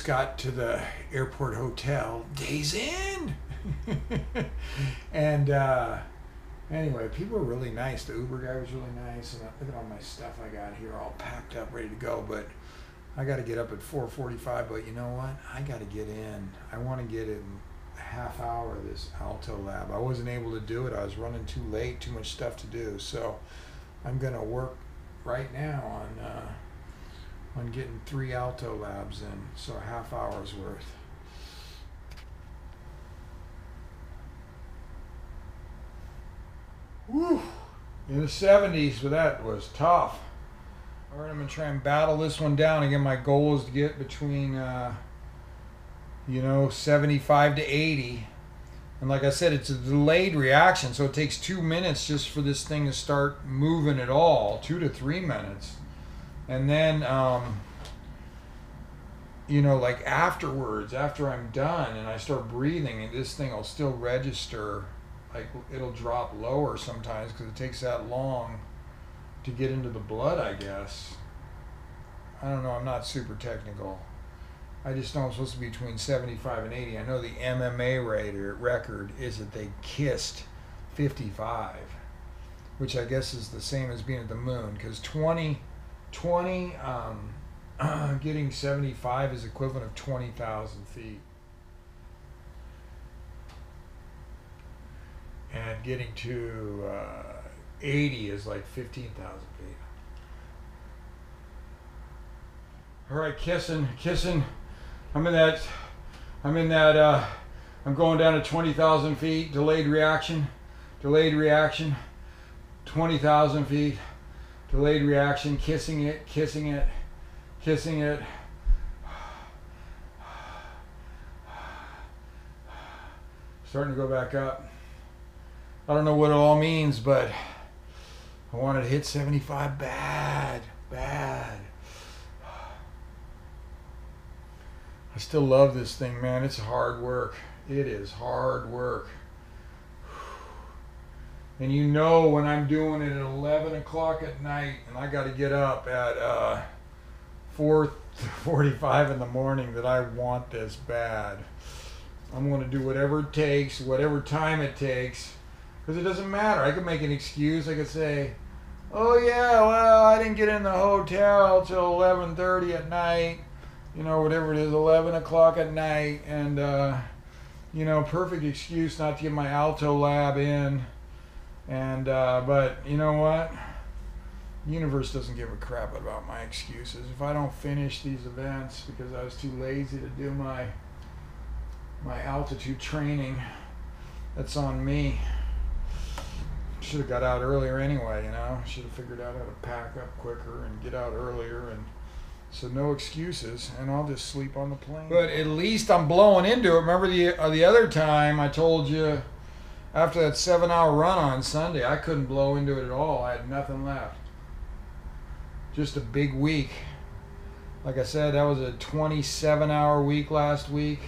got to the airport hotel, days in. And anyway, people were really nice. The Uber guy was really nice, and look at all my stuff I got here all packed up, ready to go. But I got to get up at 4:45, but you know what? I got to get in. I want to get in a half hour of this Alto Lab. I wasn't able to do it. I was running too late, too much stuff to do. So I'm going to work right now on getting 3 Alto Labs in, so a half hour's worth. Woo! In the 70s, but that was tough. All right, I'm gonna try and battle this one down. Again, my goal is to get between, 75 to 80. And like I said, it's a delayed reaction, so it takes 2 minutes just for this thing to start moving at all, 2 to 3 minutes. And then, like afterwards, after I'm done and I start breathing, and this thing will still register, like it'll drop lower sometimes because it takes that long to get into the blood, I guess. I don't know, I'm not super technical. I just know I'm supposed to be between 75 and 80. I know the MMA record is that they kissed 55, which I guess is the same as being at the moon, because 20 getting 75 is equivalent of 20,000 feet. And getting to 80 is like 15,000 feet. All right, kissing. I'm going down to 20,000 feet, delayed reaction, 20,000 feet, delayed reaction, kissing it. Starting to go back up. I don't know what it all means, but I wanted to hit 75 bad. I still love this thing, man. It's hard work. It is hard work. And you know when I'm doing it at 11 o'clock at night and I got to get up at 4:45 in the morning that I want this bad. I'm going to do whatever it takes, whatever time it takes, because it doesn't matter. I could make an excuse. I could say, oh yeah, well, I didn't get in the hotel till 11:30 at night, whatever it is, 11 o'clock at night, and perfect excuse not to get my Alto Lab in. And but you know what? The universe doesn't give a crap about my excuses. If I don't finish these events because I was too lazy to do my altitude training, that's on me. Should have got out earlier anyway, should have figured out how to pack up quicker and get out earlier, and so no excuses, and I'll just sleep on the plane. But at least I'm blowing into it. Remember the other time I told you after that 7-hour run on Sunday, I couldn't blow into it at all. I had nothing left. Just a big week. Like I said, that was a 27-hour week last week.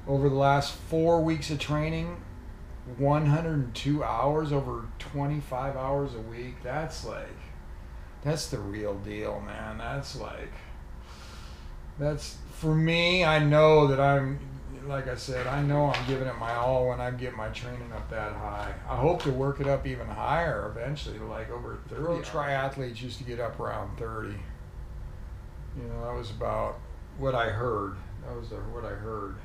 Over the last 4 weeks of training, 102 hours over 25 hours a week. That's the real deal, man. That's for me. I know that like I said, I know I'm giving it my all when I get my training up that high. I hope to work it up even higher eventually, to like over 30. Pro triathletes used to get up around 30. That was about what I heard. What I heard.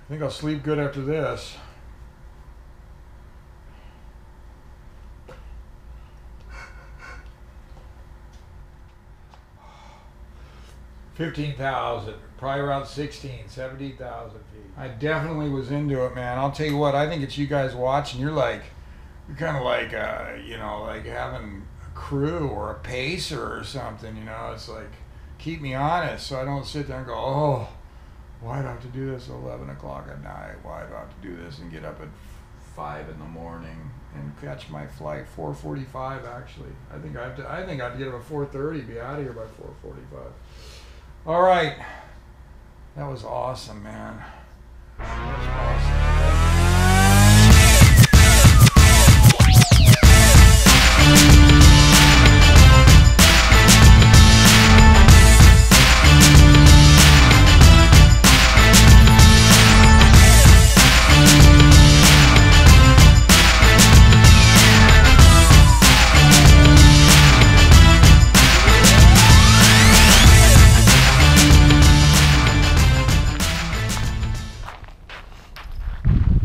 I think I'll sleep good after this. $15,000, probably around 17,000 feet. I definitely was into it, man. I'll tell you what, I think it's you guys watching. You're kind of like, like having a crew or a pacer or something, It's like, keep me honest so I don't sit there and go, oh, why do I have to do this at 11 o'clock at night? Why do I have to do this and get up at 5 in the morning and catch my flight? 4:45 actually. I think I have to get up at 4:30, be out of here by 4:45. All right. That was awesome, man. That was awesome.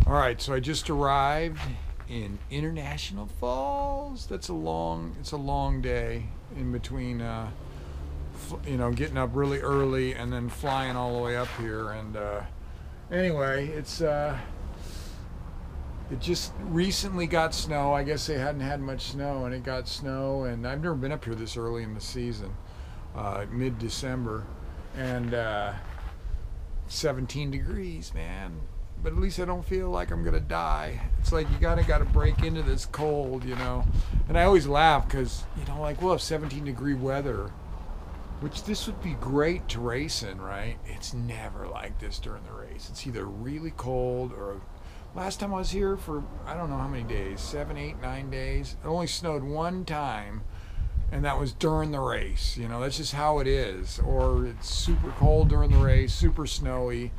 All right, so I just arrived in International Falls. It's a long day in between, getting up really early and then flying all the way up here. And anyway, it just recently got snow. I guess they hadn't had much snow, and it got snow. And I've never been up here this early in the season, mid-December, and 17 degrees, man. But at least I don't feel like I'm gonna die. It's like you gotta break into this cold, And I always laugh because, we'll have 17-degree weather, which this would be great to race in, right? It's never like this during the race. It's either really cold or, last time I was here for, I don't know how many days, 7, 8, 9 days. It only snowed one time, and that was during the race. That's just how it is. Or it's super cold during the race, super snowy.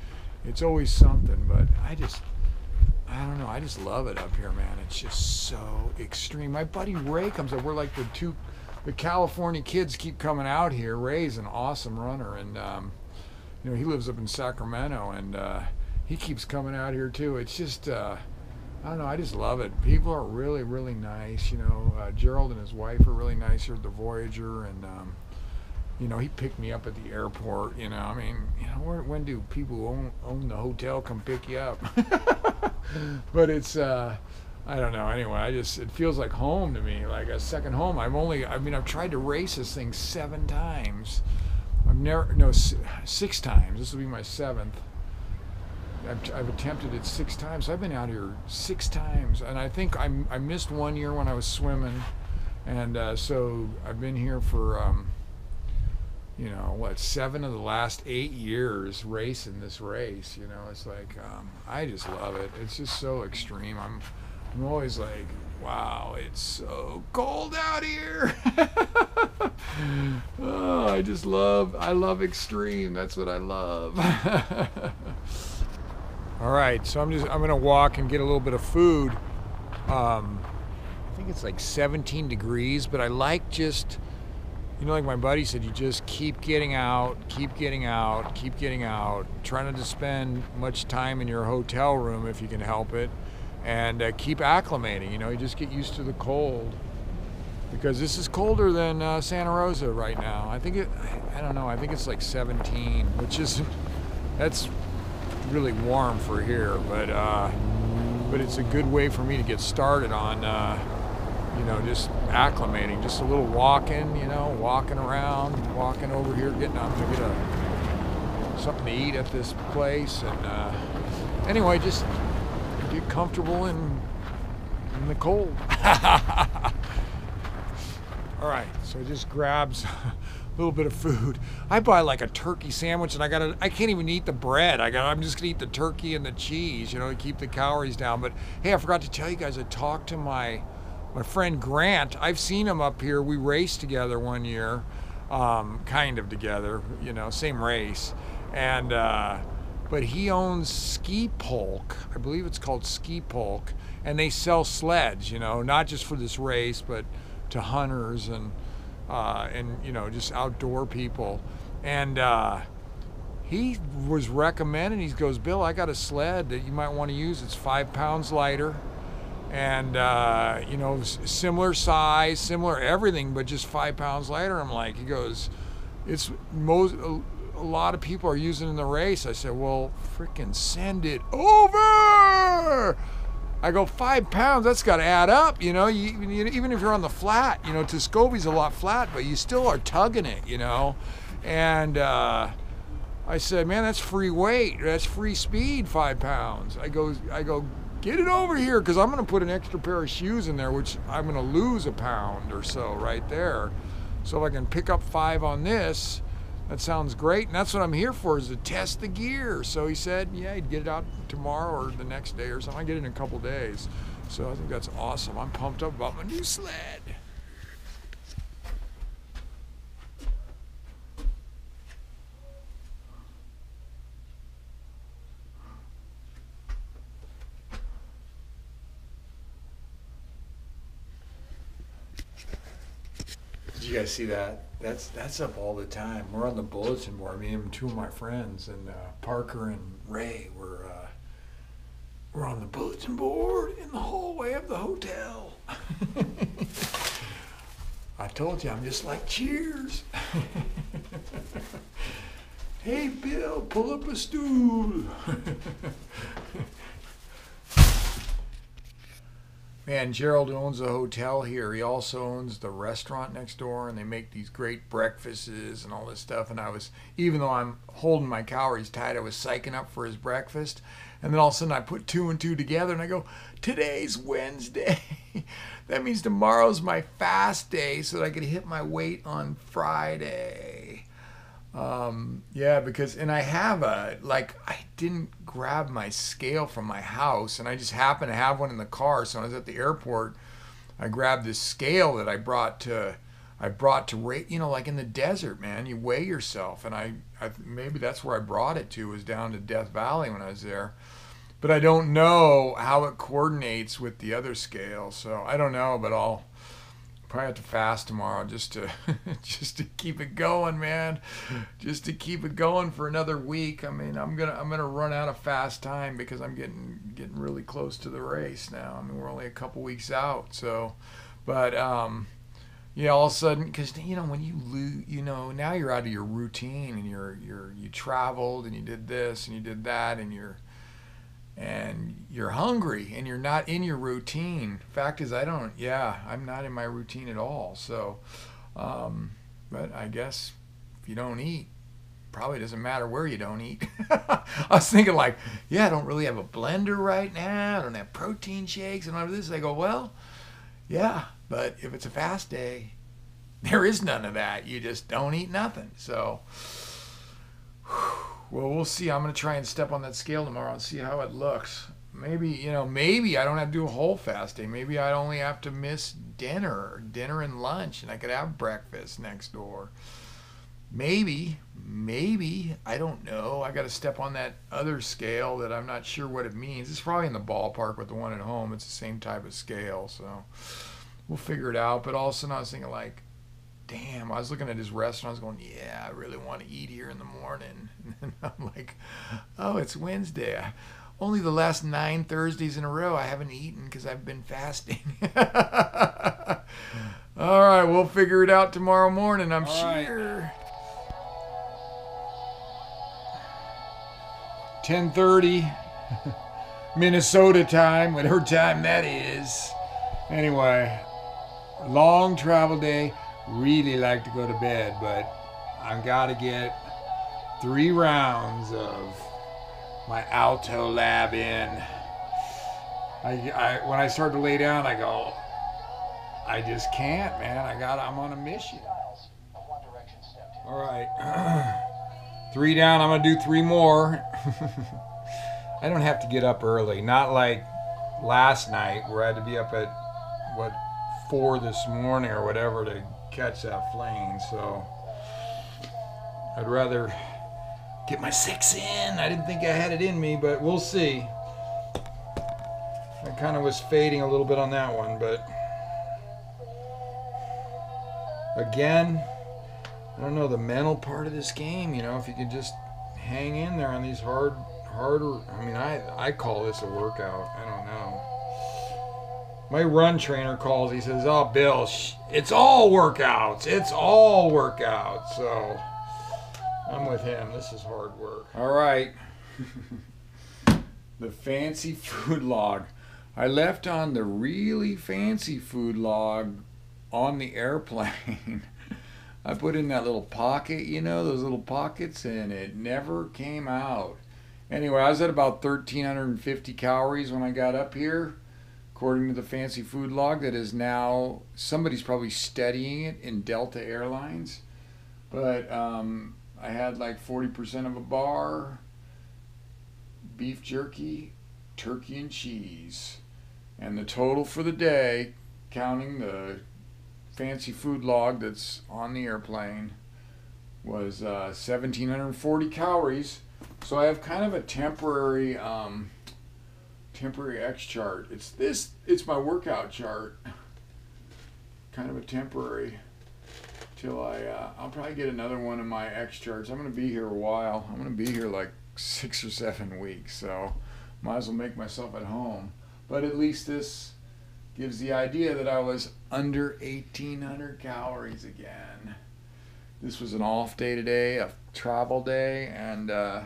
It's always something, but I don't know, I just love it up here, man. It's just so extreme. My buddy Ray comes up. We're like the California kids keep coming out here. Ray's an awesome runner, and he lives up in Sacramento, and he keeps coming out here too. It's just I don't know, I just love it. People are really, really nice. Gerald and his wife are really nice here at the Voyager, and he picked me up at the airport. When do people who own the hotel come pick you up? But it's, I don't know. Anyway, it feels like home to me, like a second home. I've tried to race this thing 7 times. No, 6 times. This will be my 7th. I've attempted it 6 times. So I've been out here 6 times, and I think I missed 1 year when I was swimming, and so I've been here for 7 of the last 8 years racing this race. It's like, I just love it. It's just so extreme. I'm always like, wow, it's so cold out here. Oh, I love extreme. That's what I love. All right, so I'm gonna walk and get a little bit of food. I think it's like 17 degrees, but I like just, like my buddy said, you just keep getting out, try not to spend much time in your hotel room if you can help it, and keep acclimating. You just get used to the cold, because this is colder than Santa Rosa right now. I think I don't know, I think it's like 17, that's really warm for here, but it's a good way for me to get started on just acclimating, just a little walking, walking around, walking over here, getting up to get something to eat at this place, and anyway, just get comfortable in the cold. All right, so I just grabs a little bit of food. I buy like a turkey sandwich, and I can't even eat the bread. I'm just gonna eat the turkey and the cheese, to keep the calories down. But hey, I forgot to tell you guys, I talked to my friend Grant. I've seen him up here. We raced together 1 year, kind of together, same race. And but he owns Ski Polk. I believe it's called Ski Polk, and they sell sleds, not just for this race, but to hunters and just outdoor people. And he was recommending, he goes, Bill, I got a sled that you might want to use. It's 5 pounds lighter, and similar size, similar everything, but just 5 pounds lighter. I'm like, he goes, a lot of people are using it in the race. I said, well, freaking send it over. I go, 5 pounds, that's got to add up, even if you're on the flat, Tuscobia's a lot flat, but you still are tugging it, And I said, man, that's free weight, that's free speed, 5 pounds. I go, get it over here, because I'm going to put an extra pair of shoes in there, which I'm going to lose a pound or so right there. So if I can pick up 5 on this, that sounds great, and that's what I'm here for, is to test the gear. So he said, yeah, he'd get it out tomorrow or the next day or something. I get it in a couple days. So I think that's awesome. I'm pumped up about my new sled. Did you guys see that? That's up all the time. We're on the bulletin board. Me and 2 of my friends, and Parker and Ray, we're We're on the bulletin board in the hallway of the hotel. I told you I'm just like Cheers. Hey, Bill, pull up a stool. Man, Gerald owns a hotel here. He also owns the restaurant next door, and they make these great breakfasts and all this stuff. And I was, even though I'm holding my calories tight, I was psyching up for his breakfast. And then all of a sudden I put 2 and 2 together and I go, today's Wednesday. That means tomorrow's my fast day so that I could hit my weight on Friday. Yeah, because, and I have I didn't grab my scale from my house, and I just happened to have one in the car. So when I was at the airport, I grabbed this scale that I brought to rate, like in the desert, man, you weigh yourself. And I maybe that's where I brought it to, was down to Death Valley when I was there. But I don't know how it coordinates with the other scale. So I don't know, but I'll probably have to fast tomorrow just to keep it going, man. Just to keep it going for another week. I mean, I'm gonna run out of fast time because I'm getting really close to the race now. I mean, we're only a couple weeks out. So, but yeah, all of a sudden, because when you lose, now you're out of your routine, and you traveled and you did this and you did that, and you're hungry and you're not in your routine. Fact is, I'm not in my routine at all. So, but I guess if you don't eat, probably doesn't matter where you don't eat. I was thinking I don't really have a blender right now. I don't have protein shakes and all of this. I go, well, yeah, but if it's a fast day, there is none of that. You just don't eat nothing. So, well, we'll see. I'm going to try and step on that scale tomorrow and see how it looks. Maybe I don't have to do a whole fast day. Maybe I only have to miss dinner and lunch, and I could have breakfast next door. Maybe, I don't know. I got to step on that other scale that I'm not sure what it means. It's probably in the ballpark with the one at home. It's the same type of scale, so we'll figure it out. But all of a sudden I was thinking, damn, I was looking at his restaurant. I was going, yeah, I really want to eat here in the morning. And I'm like, oh, it's Wednesday. Only the last 9 Thursdays in a row I haven't eaten because I've been fasting. All right, we'll figure it out tomorrow morning, I'm sure. 10:30 Minnesota time, whatever time that is. Anyway, long travel day. Really like to go to bed, but I gotta get 3 rounds of my Alto Lab in. When I start to lay down, I go, I just can't, man. I'm on a mission. All right. 3 down. I'm gonna do 3 more. I don't have to get up early. Not like last night where I had to be up at 4 this morning or whatever to catch that plane. So I'd rather get my 6 in. I didn't think I had it in me, but we'll see. I kind of was fading a little bit on that one, but again, I don't know, the mental part of this game, if you could just hang in there on these harder, I mean, I call this a workout. I don't know. My run trainer calls, he says, oh, Bill, it's all workouts. It's all workouts. So I'm with him. This is hard work. All right. The fancy food log. I left on the really fancy food log on the airplane. I put in that little pocket, those little pockets, and it never came out. Anyway, I was at about 1,350 calories when I got up here, according to the fancy food log that is now, somebody's probably studying it in Delta Airlines. But I had 40% of a bar, beef jerky, turkey and cheese. And the total for the day, counting the fancy food log that's on the airplane, was 1,740 calories. So I have kind of a temporary X chart. It's my workout chart. Kind of a temporary till I'll probably get another one of my X charts. I'm going to be here a while. I'm going to be here 6 or 7 weeks. So Might as well make myself at home. But at least this gives the idea that I was under 1,800 calories again. This was an off day today, a travel day, and I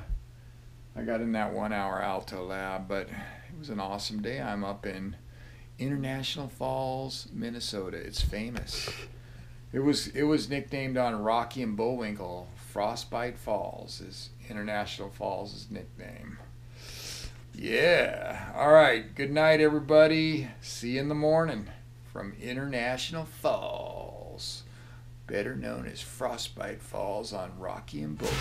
got in that 1 hour alto lab, but it was an awesome day. I'm up in International Falls, Minnesota. It's famous. It was nicknamed on Rocky and Bullwinkle. Frostbite Falls is International Falls' nickname. Yeah. All right. Good night, everybody. See you in the morning from International Falls, better known as Frostbite Falls on Rocky and Bullwinkle.